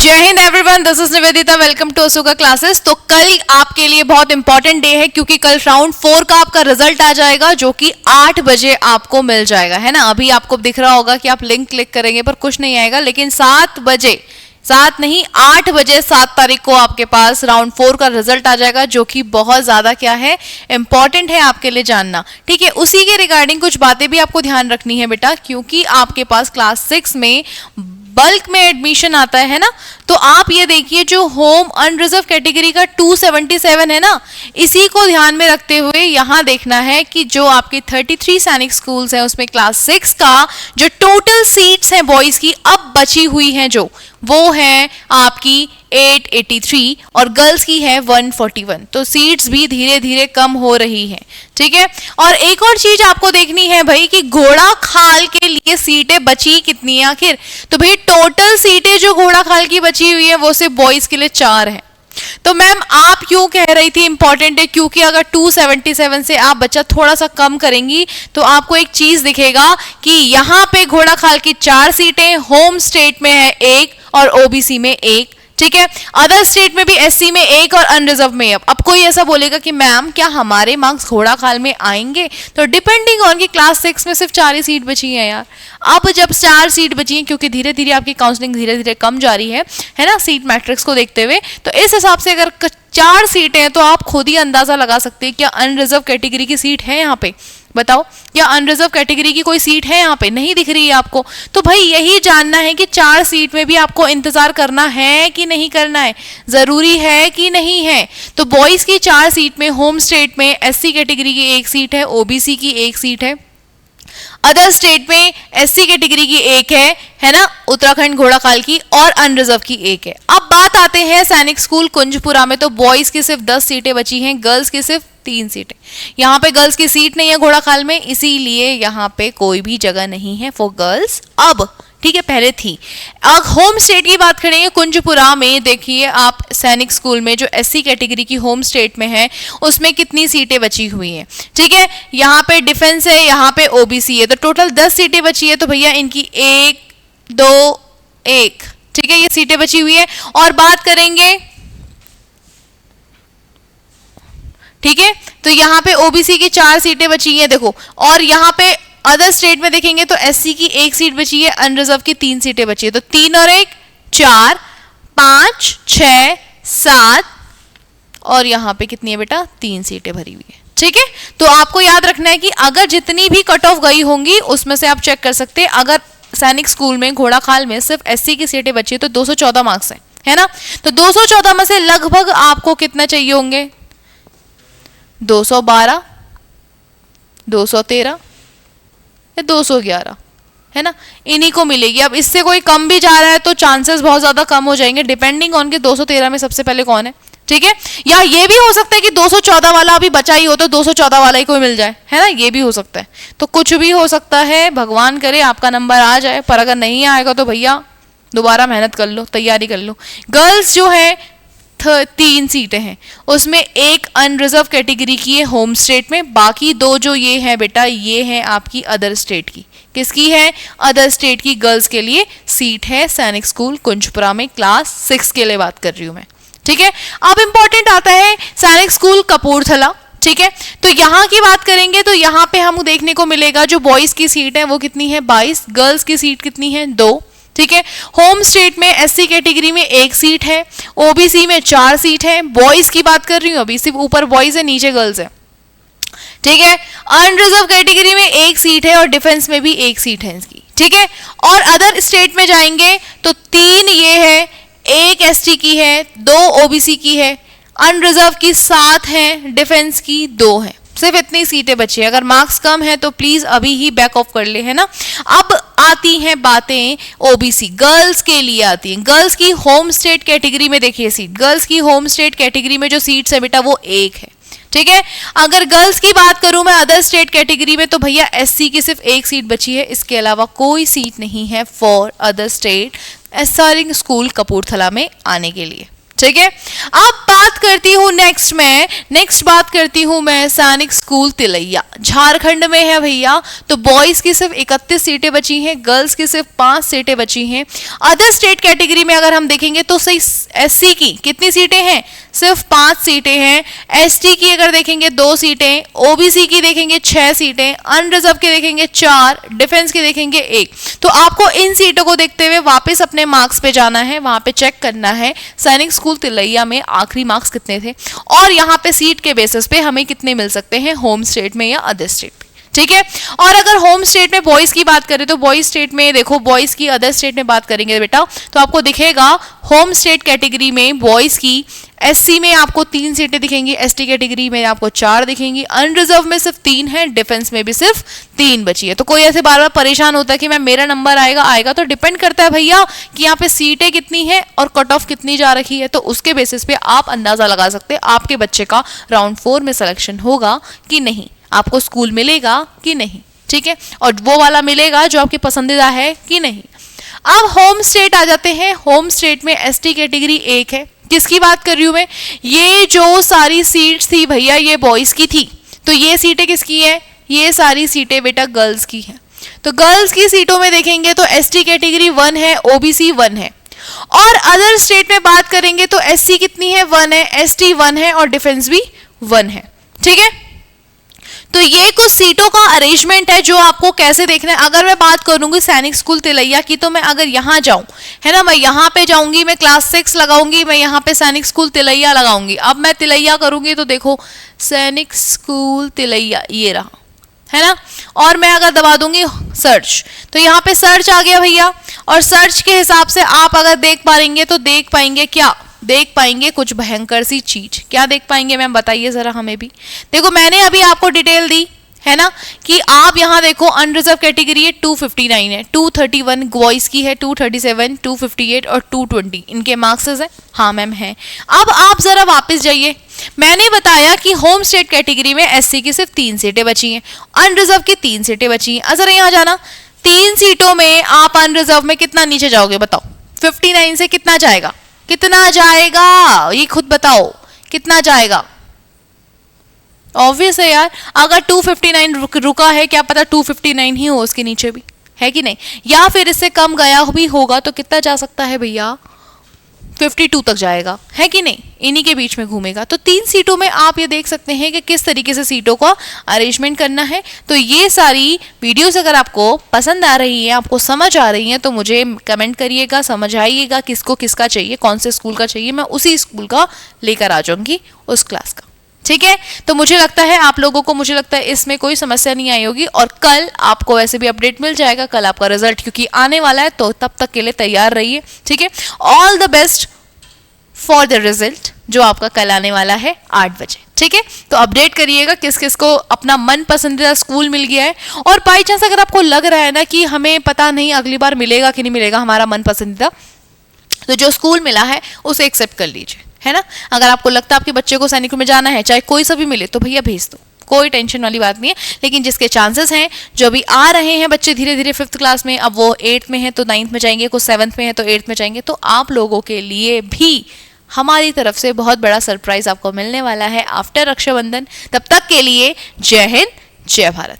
जय Hind everyone, this is Nivedita. Welcome to Asuka classes. तो कल आपके लिए बहुत इंपॉर्टेंट डे है क्योंकि कल राउंड 4 का आपका रिजल्ट आ जाएगा जो कि 8 बजे आपको मिल जाएगा, है ना। अभी आपको दिख रहा होगा कि आप लिंक क्लिक करेंगे पर कुछ नहीं आएगा, लेकिन 7 बजे, 7 नहीं 8 बजे 7 तारीख को आपके पास राउंड 4 का रिजल्ट आ जाएगा जो कि बहुत ज्यादा क्या है, इंपॉर्टेंट है आपके लिए जानना। ठीक है, उसी के रिगार्डिंग कुछ बातें भी आपको ध्यान रखनी है बेटा, क्योंकि आपके पास क्लास 6 में बल्क में एडमिशन आता है ना। तो आप ये देखिए, जो होम अनरिजर्व कैटेगरी का 277 है ना, इसी को ध्यान में रखते हुए यहाँ देखना है कि जो आपके 33 सैनिक स्कूल्स हैं उसमें क्लास 6 का जो टोटल सीट्स हैं बॉयज की अब बची हुई हैं जो वो है आपकी 883 और गर्ल्स की है 141। तो सीट्स भी धीरे धीरे कम हो रही हैं। ठीक है, और एक और चीज आपको देखनी है भाई कि घोड़ा खाल के लिए सीटें बची कितनी है आखिर। तो भाई टोटल सीटें जो घोड़ा खाल की बची हुई है वो सिर्फ बॉयज के लिए 4 है। तो मैम आप क्यों कह रही थी इंपॉर्टेंट है, क्योंकि अगर 277 से आप बच्चा थोड़ा सा कम करेंगी तो आपको एक चीज दिखेगा कि यहाँ पे घोड़ा खाल की 4 सीटें, होम स्टेट में है 1 और ओबीसी में 1। ठीक है, अदर स्टेट में भी एससी में 1 और अनरिजर्व में अब कोई ऐसा बोलेगा कि मैम क्या हमारे मार्क्स घोड़ा खाल में आएंगे, तो डिपेंडिंग ऑन कि क्लास 6 में सिर्फ 4 ही सीट बची है यार। अब जब 4 सीट बची है, क्योंकि धीरे धीरे आपकी काउंसलिंग धीरे धीरे कम जा रही है ना, सीट मैट्रिक्स को देखते हुए, तो इस हिसाब से अगर 4 सीटें हैं तो आप खुद ही अंदाजा लगा सकते हैं क्या अनरिजर्व कैटेगरी की सीट है यहाँ पे। बताओ, क्या अनरिजर्व कैटेगरी की कोई सीट है यहाँ पे? नहीं दिख रही है आपको। तो भाई यही जानना है कि 4 सीट में भी आपको इंतजार करना है कि नहीं करना है, जरूरी है कि नहीं है। तो बॉयज की 4 सीट में होम स्टेट में एससी कैटेगरी की 1 सीट है, ओबीसी की 1 सीट है, अदर स्टेट में एससी कैटेगरी की 1 है ना, उत्तराखंड घोड़ाखाल की, और अनरिजर्व की 1 है। अब बात आते हैं सैनिक स्कूल कुंजपुरा में, तो बॉयज की सिर्फ 10 सीटें बची हैं, गर्ल्स की सिर्फ 3 सीटें। यहाँ पे गर्ल्स की सीट नहीं है घोड़ाखाल में, इसीलिए यहाँ पे कोई भी जगह नहीं है फॉर गर्ल्स अब। ठीक है, पहले थी। अब होम स्टेट की बात करेंगे कुंजपुरा में, देखिए आप सैनिक स्कूल में जो एससी कैटेगरी की होम स्टेट में है उसमें कितनी सीटें बची हुई हैं। ठीक है, यहाँ पे डिफेंस है, यहाँ पे ओबीसी है, तो टोटल 10 सीटें बची है। तो भैया इनकी 1 2 1, ठीक है, ये सीटें बची हुई है। और बात करेंगे, ठीक है, तो यहाँ पे ओबीसी की 4 सीटें बची हैं देखो, और यहाँ पे अदर स्टेट में देखेंगे तो एससी की 1 सीट बची है, अनरिजर्व की 3 सीटें बची है। तो 3 और 1 4 5 6 7 और यहाँ पे कितनी है बेटा, 3 सीटें भरी हुई है। ठीक है, तो आपको याद रखना है कि अगर जितनी भी कट ऑफ गई होंगी उसमें से आप चेक कर सकते हैं। अगर सैनिक स्कूल में घोड़ाखाल में सिर्फ एससी की सीटें बची है तो 214 मार्क्स है ना। तो 214 में से लगभग आपको कितना चाहिए होंगे, 212 213 या 211, है ना, इन्हीं को मिलेगी। अब इससे कोई कम भी जा रहा है तो चांसेस बहुत ज्यादा कम हो जाएंगे, डिपेंडिंग ऑन के 213 में सबसे पहले कौन है। ठीक है, या ये भी हो सकता है कि 214 वाला अभी बचा ही हो तो 214 वाला ही कोई मिल जाए, है ना, ये भी हो सकता है। तो कुछ भी हो सकता है, भगवान करे आपका नंबर आ जाए, पर अगर नहीं आएगा तो भैया दोबारा मेहनत कर लो, तैयारी कर लो। गर्ल्स जो है 3 सीटें हैं, उसमें 1 अनरिजर्व कैटेगरी की है होम स्टेट में, बाकी 2 जो ये है बेटा ये है आपकी अदर स्टेट की। किसकी है? अदर स्टेट की गर्ल्स के लिए सीट है सैनिक स्कूल कुंजपुरा में, क्लास 6 के लिए बात कर रही हूं मैं। ठीक है, अब इंपॉर्टेंट आता है सैनिक स्कूल कपूरथला। ठीक है, तो यहाँ की बात करेंगे तो यहाँ पे हम देखने को मिलेगा जो बॉयज की सीट है वो कितनी है, 22, गर्ल्स की सीट कितनी है, 2। ठीक है, होम स्टेट में एससी कैटेगरी में 1 सीट है, ओबीसी में 4 सीट है, बॉयज की बात कर रही हूँ अभी, सिर्फ ऊपर बॉयज है नीचे गर्ल्स है। ठीक है, अनरिजर्व कैटेगरी में 1 सीट है और डिफेंस में भी 1 सीट है इसकी। ठीक है, और अदर स्टेट में जाएंगे तो 3 ये है, 1 एसटी की है, 2 ओबीसी की है, अनरिजर्व की 7 है, डिफेंस की 2 है। सिर्फ इतनी सीटें बची है। अगर मार्क्स कम है तो प्लीज अभी ही बैक ऑफ कर ले, है ना। अब आती हैं बातें ओबीसी गर्ल्स के लिए आती हैं। गर्ल्स की होम स्टेट कैटेगरी में देखिए सीट, गर्ल्स की होम स्टेट कैटेगरी में जो सीट्स है बेटा वो 1 है। ठीक है, अगर गर्ल्स की बात करूं मैं अदर स्टेट कैटेगरी में तो भैया एससी की सिर्फ 1 सीट बची है, इसके अलावा कोई सीट नहीं है for other state SR school Kapurthala में आने के लिए। ठीक है। अब बात करती हूँ नेक्स्ट बात करती हूँ मैं सैनिक स्कूल तिलैया, झारखंड में है भैया। तो बॉयज की सिर्फ 31 सीटें बची हैं, गर्ल्स की सिर्फ 5 सीटें बची हैं। अदर स्टेट कैटेगरी में अगर हम देखेंगे तो सही एससी की कितनी सीटें हैं, सिर्फ 5 सीटें हैं। एसटी की अगर देखेंगे 2 सीटें, ओबीसी की देखेंगे 6 सीटें, अनरिजर्व की देखेंगे 4, डिफेंस की देखेंगे 1। तो आपको इन सीटों को देखते हुए वापस अपने मार्क्स पे जाना है, वहां पे चेक करना है सैनिक स्कूल तिलैया में आखिरी मार्क्स कितने थे और यहाँ पे सीट के बेसिस पे हमें कितने मिल सकते हैं होम स्टेट में या अदर स्टेट में। ठीक है। और अगर होम स्टेट में बॉयज की बात करें तो बॉयज स्टेट में देखो, बॉयज की अदर स्टेट में बात करेंगे बेटा तो आपको दिखेगा होम स्टेट कैटेगरी में बॉयज की एससी में आपको 3 सीटें दिखेंगी, एसटी कैटेगरी में आपको 4 दिखेंगी, अनरिजर्व में सिर्फ 3 है, डिफेंस में भी सिर्फ 3 बची है। तो कोई ऐसे बार बार परेशान होता है कि मैं मेरा नंबर आएगा तो डिपेंड करता है भैया कि यहाँ पे सीटें कितनी है और कट ऑफ कितनी जा रखी है। तो उसके बेसिस पे आप अंदाजा लगा सकते हैं आपके बच्चे का राउंड 4 में सिलेक्शन होगा कि नहीं, आपको स्कूल मिलेगा कि नहीं। ठीक है, और वो वाला मिलेगा जो आपकी पसंदीदा है कि नहीं। अब होम स्टेट आ जाते हैं। होम स्टेट में एसटी कैटेगरी 1 है। किसकी बात कर रही हूं मैं, ये जो सारी सीट्स थी भैया ये बॉयज की थी, तो ये सीटें किसकी है, ये सारी सीटें बेटा गर्ल्स की हैं। तो गर्ल्स की सीटों में देखेंगे तो एसटी कैटेगरी 1 है, ओबीसी 1 है। और अदर स्टेट में बात करेंगे तो एससी कितनी है, 1 है, एसटी 1 है और डिफेंस भी 1 है। ठीक है, तो ये कुछ सीटों का अरेंजमेंट है जो आपको कैसे देखना है। अगर मैं बात करूंगी सैनिक स्कूल तिलैया की तो मैं अगर यहाँ जाऊं, है ना, मैं यहाँ पे जाऊंगी, मैं क्लास 6 लगाऊंगी, मैं यहाँ पे सैनिक स्कूल तिलैया लगाऊंगी। अब मैं तिलैया करूंगी तो देखो सैनिक स्कूल तिलैया ये रहा, है ना, और मैं अगर दबा दूंगी सर्च तो यहाँ पे सर्च आ गया भैया। और सर्च के हिसाब से आप अगर देख पाएंगे तो देख पाएंगे क्या, देख पाएंगे कुछ भयंकर सी चीज। क्या देख पाएंगे मैम बताइए जरा हमें भी। देखो मैंने अभी आपको डिटेल दी है ना कि आप यहाँ देखो अनरिजर्व कैटेगरी है 259 है, 231 बॉयज की है, 237, 258 और 220 इनके मार्क्स है। हाँ मैम है। अब आप जरा वापस जाइए, मैंने बताया कि होम स्टेट कैटेगरी में एससी की सिर्फ 3 सीटें बची हैं, अनरिजर्व की 3 सीटें बची हैं। जरा यहाँ जाना, 3 सीटों में आप अनरिजर्व में कितना नीचे जाओगे बताओ, 59 से कितना जाएगा, कितना जाएगा ये खुद बताओ, कितना जाएगा। ऑब्वियस है यार, अगर 259 रुका है क्या पता 259 ही हो उसके नीचे भी, है कि नहीं, या फिर इससे कम गया भी होगा तो कितना जा सकता है भैया, 52 तक जाएगा, है कि नहीं, इन्हीं के बीच में घूमेगा। तो 3 सीटों में आप ये देख सकते हैं कि किस तरीके से सीटों का अरेंजमेंट करना है। तो ये सारी वीडियोस अगर आपको पसंद आ रही है, आपको समझ आ रही है तो मुझे कमेंट करिएगा, समझाइएगा किसको किसका चाहिए, कौन से स्कूल का चाहिए, मैं उसी स्कूल का लेकर आ जाऊंगी उस क्लास का। ठीक है, तो मुझे लगता है आप लोगों को, मुझे लगता है इसमें कोई समस्या नहीं आई होगी। और कल आपको वैसे भी अपडेट मिल जाएगा, कल आपका रिजल्ट क्योंकि आने वाला है, तो तब तक के लिए तैयार रहिए। ठीक है, all the best for the result जो आपका कल आने वाला है 8 बजे। ठीक है, तो अपडेट करिएगा किस किस को अपना मन पसंदीदा स्कूल मिल गया है। और बाई चांस अगर आपको लग रहा है ना कि हमें पता नहीं अगली बार मिलेगा कि नहीं मिलेगा हमारा मन पसंदीदा, तो जो स्कूल मिला है उसे एक्सेप्ट कर लीजिए, है ना। अगर आपको लगता है आपके बच्चे को सैनिक में जाना है, चाहे कोई सा भी मिले, तो भैया भेज दो, कोई टेंशन वाली बात नहीं है। लेकिन जिसके चांसेस हैं, जो अभी आ रहे हैं बच्चे धीरे धीरे 5th क्लास में, अब वो 8th में है तो 9th में जाएंगे, कुछ 7th में है तो 8th में जाएंगे, तो आप लोगों के लिए भी हमारी तरफ से बहुत बड़ा सरप्राइज आपको मिलने वाला है आफ्टर रक्षाबंधन। तब तक के लिए जय हिंद, जय भारत।